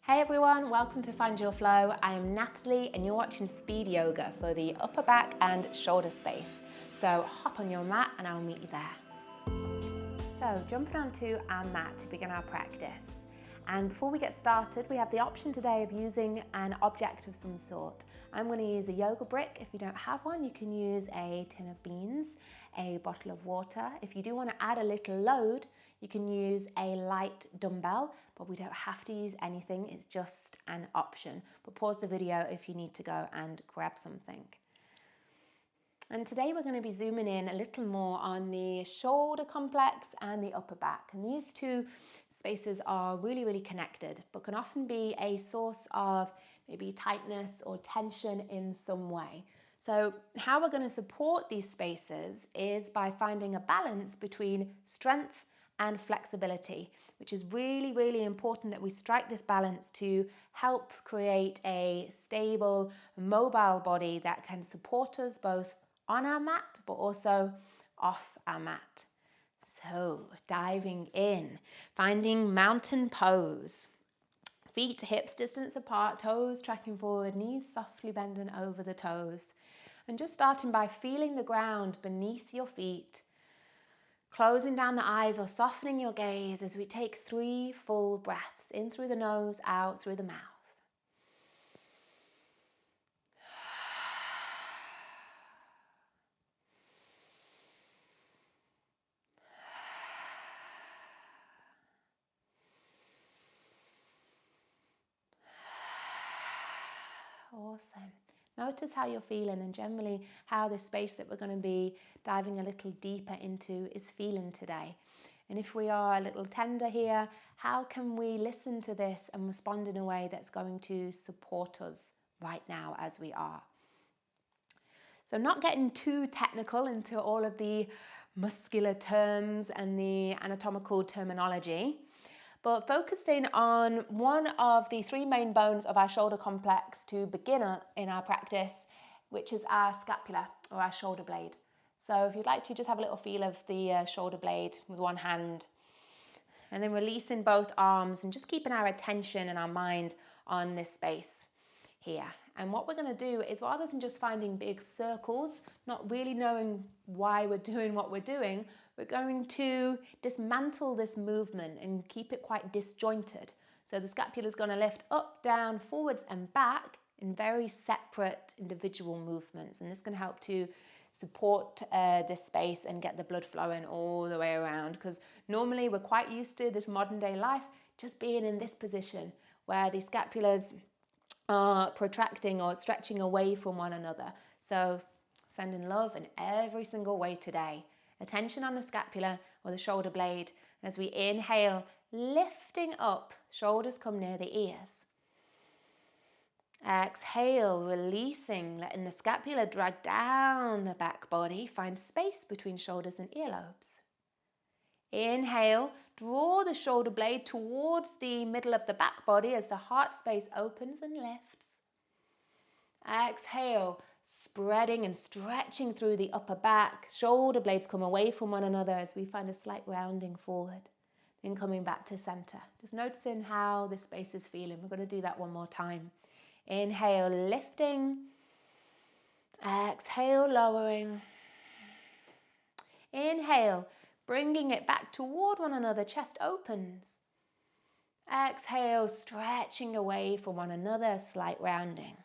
Hey everyone, welcome to Find Your Flow. I am Natalie and you're watching Speed Yoga for the upper back and shoulder space. So hop on your mat and I'll meet you there. So jumping onto our mat to begin our practice. And before we get started, we have the option today of using an object of some sort. I'm going to use a yoga brick. If you don't have one, you can use a tin of beans, a bottle of water. If you do want to add a little load, you can use a light dumbbell, but we don't have to use anything. It's just an option. But pause the video if you need to go and grab something. And today we're going to be zooming in a little more on the shoulder complex and the upper back. And these two spaces are really connected, but can often be a source of maybe tightness or tension in some way. So how we're going to support these spaces is by finding a balance between strength and flexibility, which is really important that we strike this balance to help create a stable, mobile body that can support us both on our mat, but also off our mat. So diving in, finding mountain pose. Feet hips distance apart, toes tracking forward, knees softly bending over the toes. And just starting by feeling the ground beneath your feet, closing down the eyes or softening your gaze as we take 3 full breaths in through the nose, out through the mouth. Awesome. Notice how you're feeling and generally how the space that we're going to be diving a little deeper into is feeling today. And if we are a little tender here, how can we listen to this and respond in a way that's going to support us right now as we are? So not getting too technical into all of the muscular terms and the anatomical terminology, but focusing on one of the 3 main bones of our shoulder complex to begin in our practice, which is our scapula or our shoulder blade. So if you'd like to just have a little feel of the shoulder blade with one hand, and then releasing both arms and just keeping our attention and our mind on this space here. And what we're going to do is, rather than just finding big circles, not really knowing why we're doing what we're doing, we're going to dismantle this movement and keep it quite disjointed. So the scapula is going to lift up, down, forwards and back in very separate individual movements. And this can help to support this space and get the blood flowing all the way around. Because normally we're quite used to this modern day life just being in this position where the scapulas are protracting or stretching away from one another. So sending love in every single way today. Attention on the scapula or the shoulder blade. As we inhale, lifting up, shoulders come near the ears. Exhale, releasing, letting the scapula drag down the back body. Find space between shoulders and earlobes. Inhale, draw the shoulder blade towards the middle of the back body as the heart space opens and lifts. Exhale, spreading and stretching through the upper back. Shoulder blades come away from one another as we find a slight rounding forward. Then coming back to center. Just noticing how this space is feeling. We're going to do that one more time. Inhale, lifting. Exhale, lowering. Inhale, bringing it back toward one another, chest opens. Exhale, stretching away from one another, slight rounding.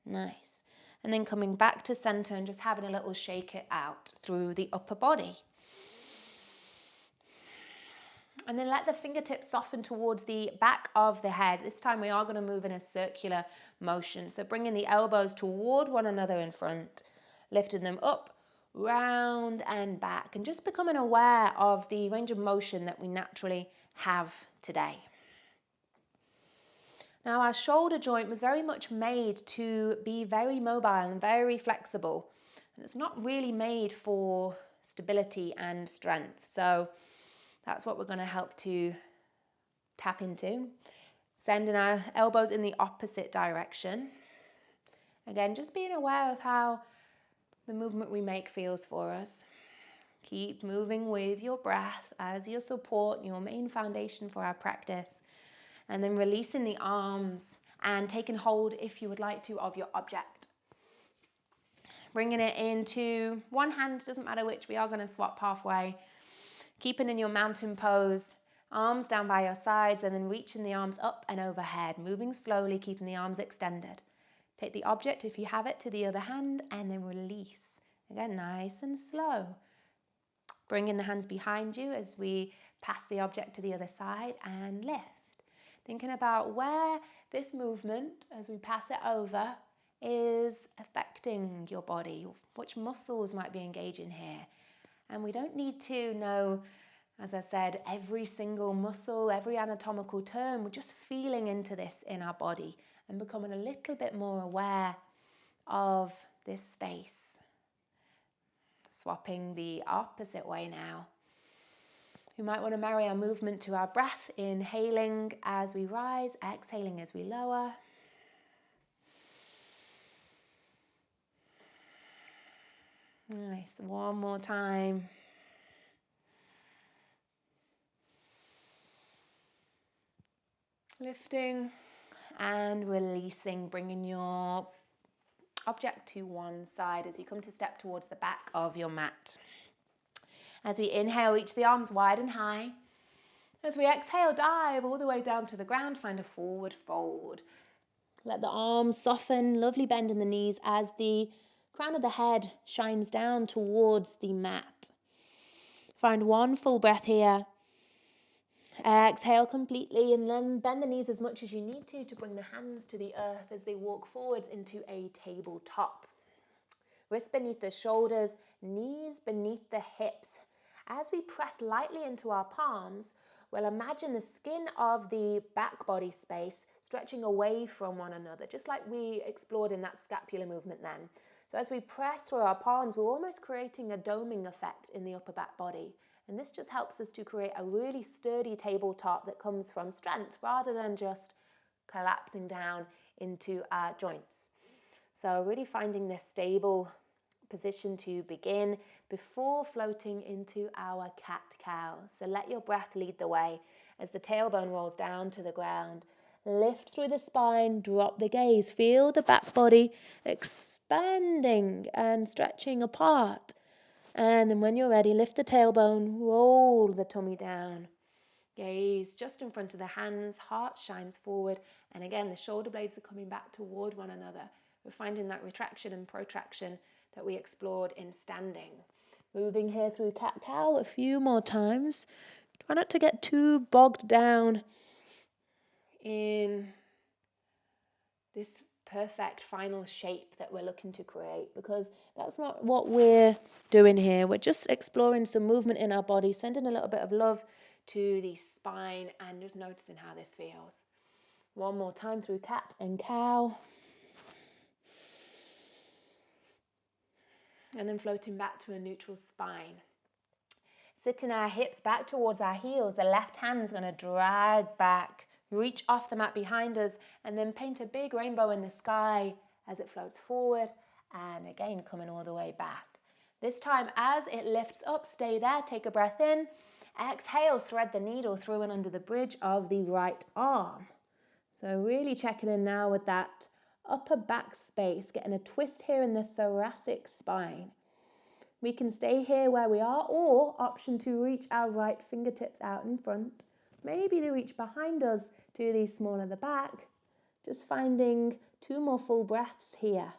Nice. And then coming back to center and just having a little shake it out through the upper body. And then let the fingertips soften towards the back of the head. This time we are going to move in a circular motion. So bringing the elbows toward one another in front, lifting them up, round and back, and just becoming aware of the range of motion that we naturally have today. Now our shoulder joint was very much made to be very mobile and very flexible, and it's not really made for stability and strength. So that's what we're going to help to tap into. Sending our elbows in the opposite direction. Again, just being aware of how the movement we make feels for us. Keep moving with your breath as your support, your main foundation for our practice. And then releasing the arms and taking hold, if you would like to, of your object. Bringing it into one hand, doesn't matter which, we are going to swap halfway. Keeping in your mountain pose, arms down by your sides, and then reaching the arms up and overhead, moving slowly, keeping the arms extended. Take the object, if you have it, to the other hand, and then release. Again, nice and slow. Bringing the hands behind you as we pass the object to the other side and lift. Thinking about where this movement, as we pass it over, is affecting your body, which muscles might be engaging here. And we don't need to know, as I said, every single muscle, every anatomical term. We're just feeling into this in our body and becoming a little bit more aware of this space. Swapping the opposite way now. We might want to marry our movement to our breath, inhaling as we rise, exhaling as we lower. Nice, one more time. Lifting and releasing, bringing your object to one side as you come to step towards the back of your mat. As we inhale, reach the arms wide and high. As we exhale, dive all the way down to the ground, find a forward fold. Let the arms soften, lovely bend in the knees as the crown of the head shines down towards the mat. Find one full breath here. Exhale completely and then bend the knees as much as you need to bring the hands to the earth as they walk forwards into a tabletop. Wrists beneath the shoulders, knees beneath the hips. As we press lightly into our palms, we'll imagine the skin of the back body space stretching away from one another, just like we explored in that scapular movement then. So as we press through our palms, we're almost creating a doming effect in the upper back body. And this just helps us to create a really sturdy tabletop that comes from strength rather than just collapsing down into our joints. So really finding this stable position to begin before floating into our cat-cow. So let your breath lead the way as the tailbone rolls down to the ground. Lift through the spine, drop the gaze. Feel the back body expanding and stretching apart. And then when you're ready, lift the tailbone, roll the tummy down. Gaze just in front of the hands, heart shines forward. And again, the shoulder blades are coming back toward one another. We're finding that retraction and protraction that we explored in standing. Moving here through cat-cow a few more times. Try not to get too bogged down in this perfect final shape that we're looking to create, because that's not what we're doing here. We're just exploring some movement in our body, sending a little bit of love to the spine and just noticing how this feels. One more time through cat and cow. And then floating back to a neutral spine. Sitting our hips back towards our heels, the left hand is going to drag back, reach off the mat behind us, and then paint a big rainbow in the sky as it floats forward, and again coming all the way back. This time as it lifts up, stay there, take a breath in, exhale, thread the needle through and under the bridge of the right arm. So really checking in now with that upper back space, getting a twist here in the thoracic spine. We can stay here where we are, or option to reach our right fingertips out in front. Maybe they reach behind us to the small of the back. Just finding 2 more full breaths here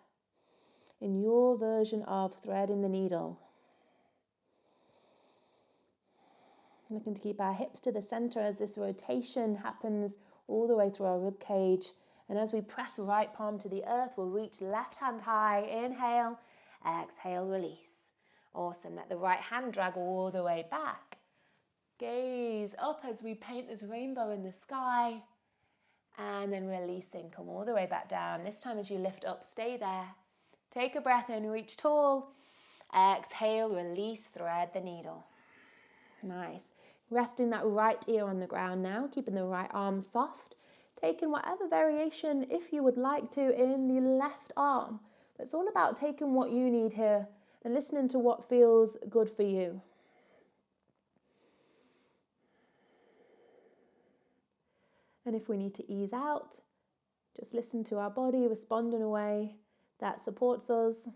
in your version of threading the needle. Looking to keep our hips to the center as this rotation happens all the way through our rib cage. And as we press right palm to the earth, we'll reach left hand high. Inhale, exhale, release. Awesome. Let the right hand drag all the way back. Gaze up as we paint this rainbow in the sky. And then releasing, come all the way back down. This time as you lift up, stay there. Take a breath in, reach tall. Exhale, release, thread the needle. Nice. Resting that right ear on the ground now, keeping the right arm soft. Taking whatever variation, if you would like to, in the left arm. It's all about taking what you need here and listening to what feels good for you. And if we need to ease out, just listen to our body, respond in a way that supports us.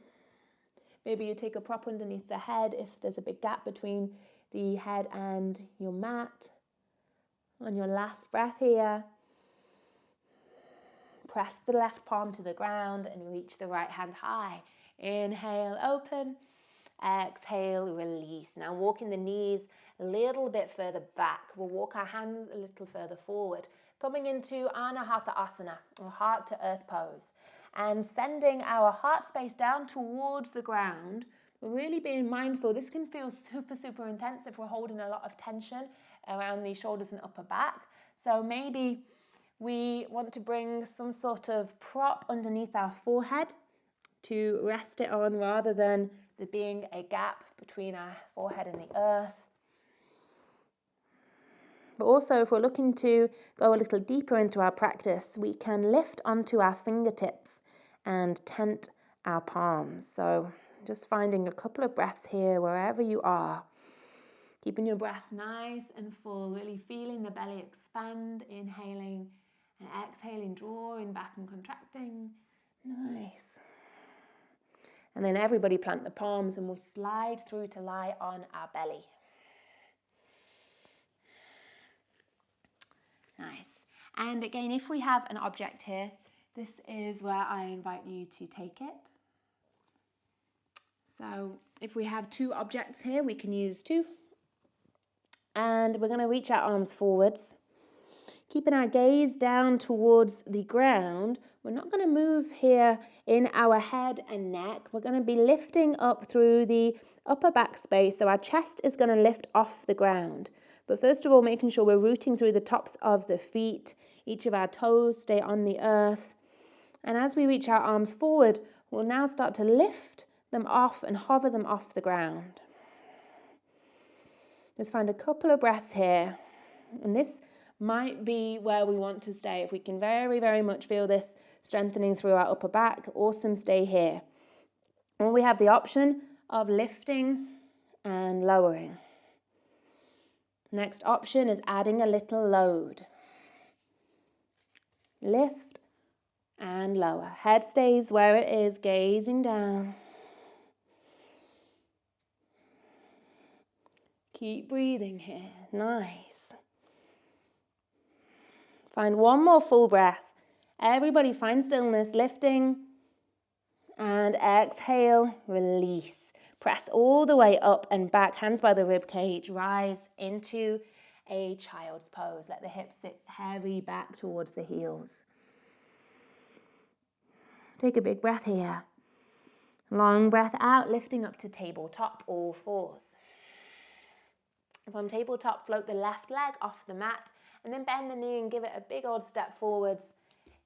Maybe you take a prop underneath the head if there's a big gap between the head and your mat. On your last breath here, press the left palm to the ground and reach the right hand high. Inhale, open. Exhale, release. Now walking the knees a little bit further back. We'll walk our hands a little further forward. Coming into Anahata Asana, or heart to earth pose. And sending our heart space down towards the ground. We're really being mindful. This can feel super, super intense if we're holding a lot of tension around the shoulders and upper back. So maybe we want to bring some sort of prop underneath our forehead to rest it on rather than there being a gap between our forehead and the earth. But also, if we're looking to go a little deeper into our practice, we can lift onto our fingertips and tent our palms. So just finding a couple of breaths here wherever you are. Keeping your breath nice and full, really feeling the belly expand, inhaling and exhaling, drawing back and contracting. Nice. And then everybody plant the palms and we'll slide through to lie on our belly. Nice. And again, if we have an object here, this is where I invite you to take it. So if we have two objects here, we can use two. And we're going to reach our arms forwards. Keeping our gaze down towards the ground, we're not going to move here in our head and neck. We're going to be lifting up through the upper back space. So our chest is going to lift off the ground. But first of all, making sure we're rooting through the tops of the feet. Each of our toes stay on the earth. And as we reach our arms forward, we'll now start to lift them off and hover them off the ground. Just find a couple of breaths here. And this might be where we want to stay. If we can very, very much feel this strengthening through our upper back, awesome, stay here. Or we have the option of lifting and lowering. Next option is adding a little load. Lift and lower. Head stays where it is, gazing down. Keep breathing here. Nice. Find one more full breath. Everybody find stillness, lifting and exhale, release. Press all the way up and back, hands by the rib cage, rise into a child's pose. Let the hips sit heavy back towards the heels. Take a big breath here. Long breath out, lifting up to tabletop, all fours. From tabletop, float the left leg off the mat and then bend the knee and give it a big old step forwards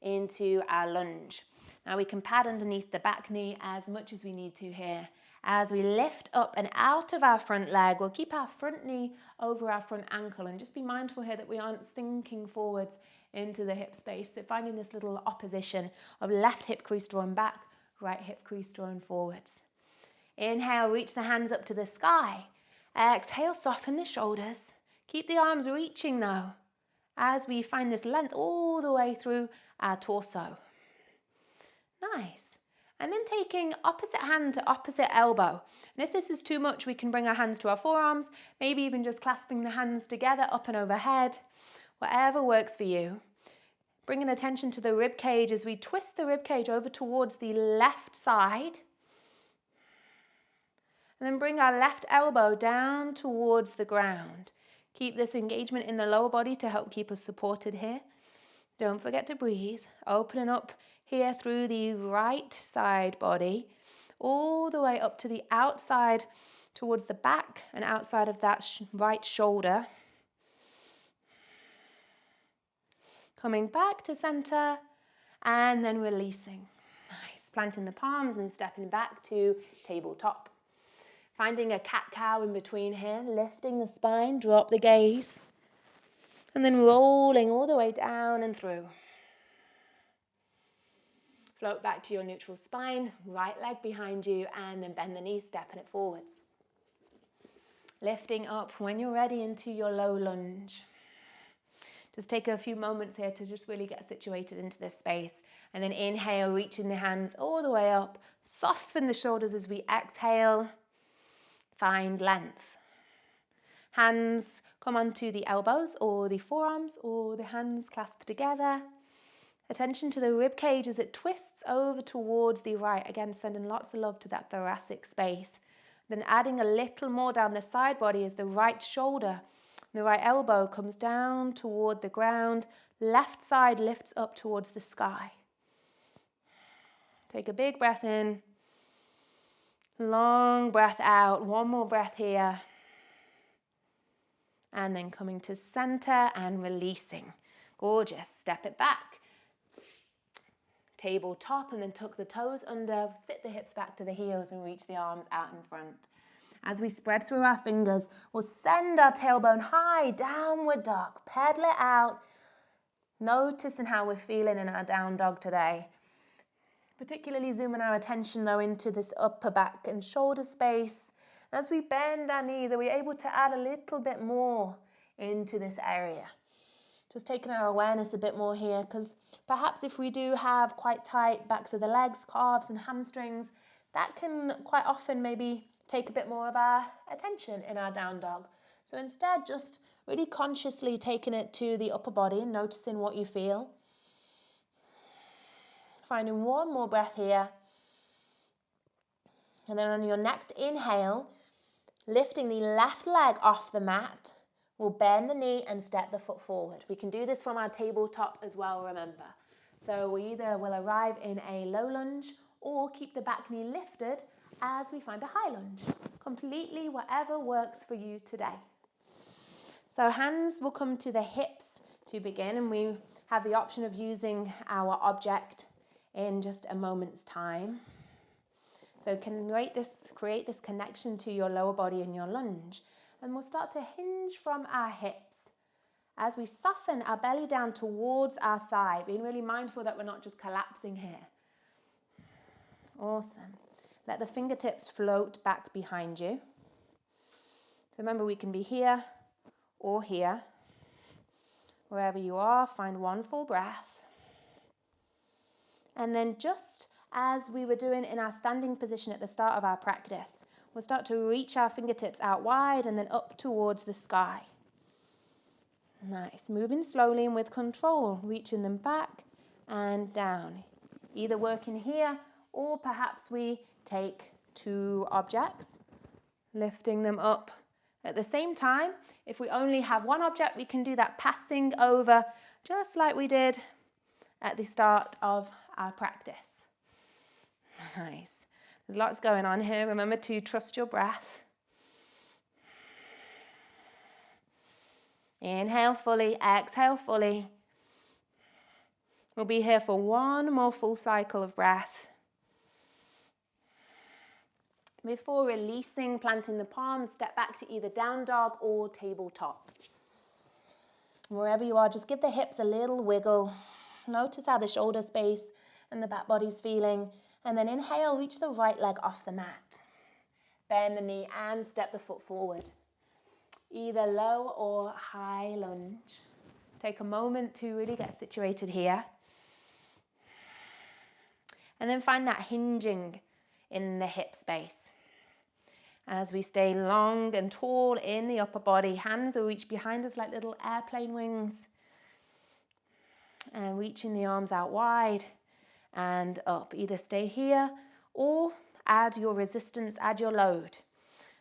into our lunge. Now we can pad underneath the back knee as much as we need to here. As we lift up and out of our front leg, we'll keep our front knee over our front ankle and just be mindful here that we aren't sinking forwards into the hip space. So finding this little opposition of left hip crease drawn back, right hip crease drawn forwards. Inhale, reach the hands up to the sky. Exhale, soften the shoulders. Keep the arms reaching though, as we find this length all the way through our torso. Nice. And then taking opposite hand to opposite elbow. And if this is too much, we can bring our hands to our forearms, maybe even just clasping the hands together up and overhead, whatever works for you. Bringing attention to the rib cage as we twist the rib cage over towards the left side. And then bring our left elbow down towards the ground. Keep this engagement in the lower body to help keep us supported here. Don't forget to breathe. Opening up here through the right side body, all the way up to the outside towards the back and outside of that right shoulder. Coming back to center and then releasing. Nice. Planting the palms and stepping back to tabletop. Finding a cat-cow in between here, lifting the spine, drop the gaze, and then rolling all the way down and through. Float back to your neutral spine, right leg behind you, and then bend the knees, stepping it forwards. Lifting up when you're ready into your low lunge. Just take a few moments here to just really get situated into this space. And then inhale, reaching the hands all the way up. Soften the shoulders as we exhale. Find length. Hands come onto the elbows or the forearms or the hands clasped together. Attention to the rib cage as it twists over towards the right. Again, sending lots of love to that thoracic space. Then adding a little more down the side body as the right shoulder, the right elbow comes down toward the ground. Left side lifts up towards the sky. Take a big breath in. Long breath out. One more breath here. And then coming to center and releasing. Gorgeous. Step it back. Tabletop, and then tuck the toes under, sit the hips back to the heels and reach the arms out in front. As we spread through our fingers, we'll send our tailbone high, downward dog, pedal it out, noticing how we're feeling in our down dog today. Particularly zooming our attention though into this upper back and shoulder space. As we bend our knees, are we able to add a little bit more into this area? Just taking our awareness a bit more here, because perhaps if we do have quite tight backs of the legs, calves and hamstrings, that can quite often maybe take a bit more of our attention in our down dog. So instead, just really consciously taking it to the upper body and noticing what you feel. Finding one more breath here. And then on your next inhale, lifting the left leg off the mat. We'll bend the knee and step the foot forward. We can do this from our tabletop as well, remember. So we either will arrive in a low lunge or keep the back knee lifted as we find a high lunge. Completely whatever works for you today. So hands will come to the hips to begin, and we have the option of using our object in just a moment's time. So create this connection to your lower body in your lunge. And we'll start to hinge from our hips as we soften our belly down towards our thigh, being really mindful that we're not just collapsing here. Awesome. Let the fingertips float back behind you. So remember, we can be here or here. Wherever you are, find one full breath. And then just as we were doing in our standing position at the start of our practice, we'll start to reach our fingertips out wide and then up towards the sky. Nice. Moving slowly and with control, reaching them back and down. Either working here or perhaps we take two objects, lifting them up at the same time. If we only have one object, we can do that passing over just like we did at the start of our practice. Nice. There's lots going on here. Remember to trust your breath. Inhale fully, exhale fully. We'll be here for one more full cycle of breath. Before releasing, planting the palms, step back to either down dog or tabletop. Wherever you are, just give the hips a little wiggle. Notice how the shoulder space and the back body's feeling. And then inhale, reach the right leg off the mat. Bend the knee and step the foot forward. Either low or high lunge. Take a moment to really get situated here. And then find that hinging in the hip space. As we stay long and tall in the upper body, hands will reach behind us like little airplane wings. And reaching the arms out wide and up. Either stay here or add your resistance, add your load.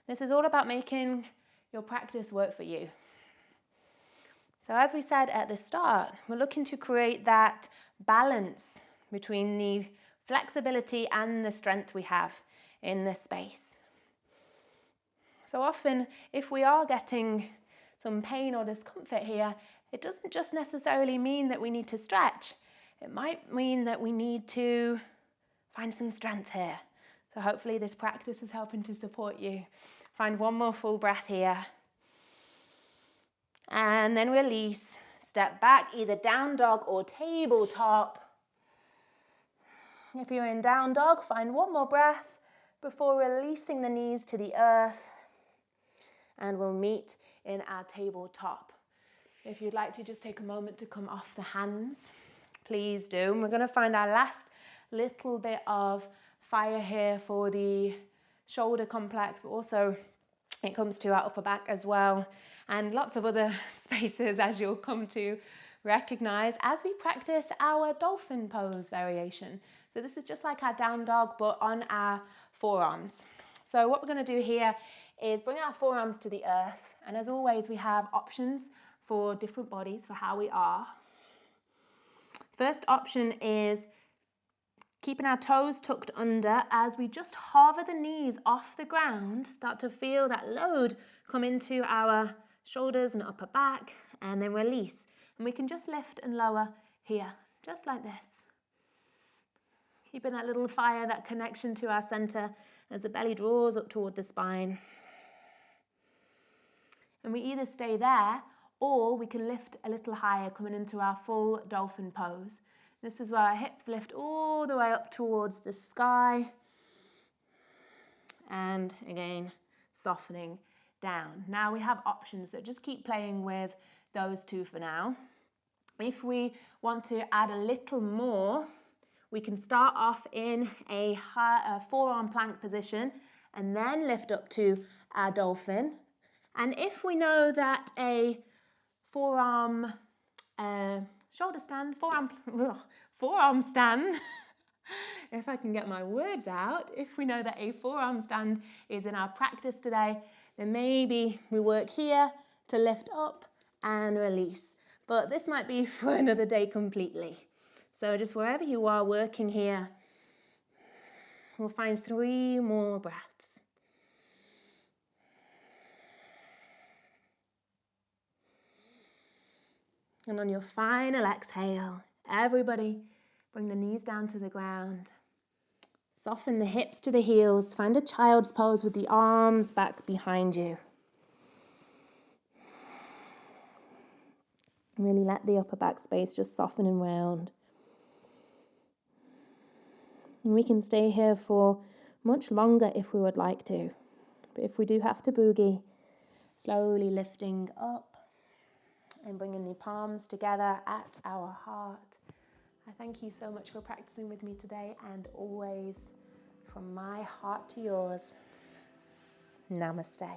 This is all about making your practice work for you. So as we said at the start, we're looking to create that balance between the flexibility and the strength we have in this space. So often, if we are getting some pain or discomfort here, it doesn't just necessarily mean that we need to stretch. It might mean that we need to find some strength here. So hopefully this practice is helping to support you. Find one more full breath here. And then release. Step back, either down dog or tabletop. If you're in down dog, find one more breath before releasing the knees to the earth. And we'll meet in our tabletop. If you'd like to just take a moment to come off the hands, please do. And we're going to find our last little bit of fire here for the shoulder complex, but also it comes to our upper back as well, and lots of other spaces, as you'll come to recognize as we practice our dolphin pose variation. So this is just like our down dog, but on our forearms. So what we're going to do here is bring our forearms to the earth, and as always we have options for different bodies for how we are. First option is keeping our toes tucked under as we just hover the knees off the ground, start to feel that load come into our shoulders and upper back, and then release. And we can just lift and lower here, just like this. Keeping that little fire, that connection to our center as the belly draws up toward the spine. And we either stay there or we can lift a little higher, coming into our full dolphin pose. This is where our hips lift all the way up towards the sky. And again, softening down. Now we have options, so just keep playing with those two for now. If we want to add a little more, we can start off in a forearm plank position and then lift up to our dolphin. And if we know that a forearm shoulder stand, forearm stand, if I can get my words out, if we know that a forearm stand is in our practice today, then maybe we work here to lift up and release. But this might be for another day completely. So just wherever you are working here, we'll find 3 more breaths. And on your final exhale, everybody bring the knees down to the ground. Soften the hips to the heels. Find a child's pose with the arms back behind you. Really let the upper back space just soften and round. And we can stay here for much longer if we would like to. But if we do have to boogie, slowly lifting up and bringing the palms together at our heart. I thank you so much for practicing with me today, and always from my heart to yours, Namaste.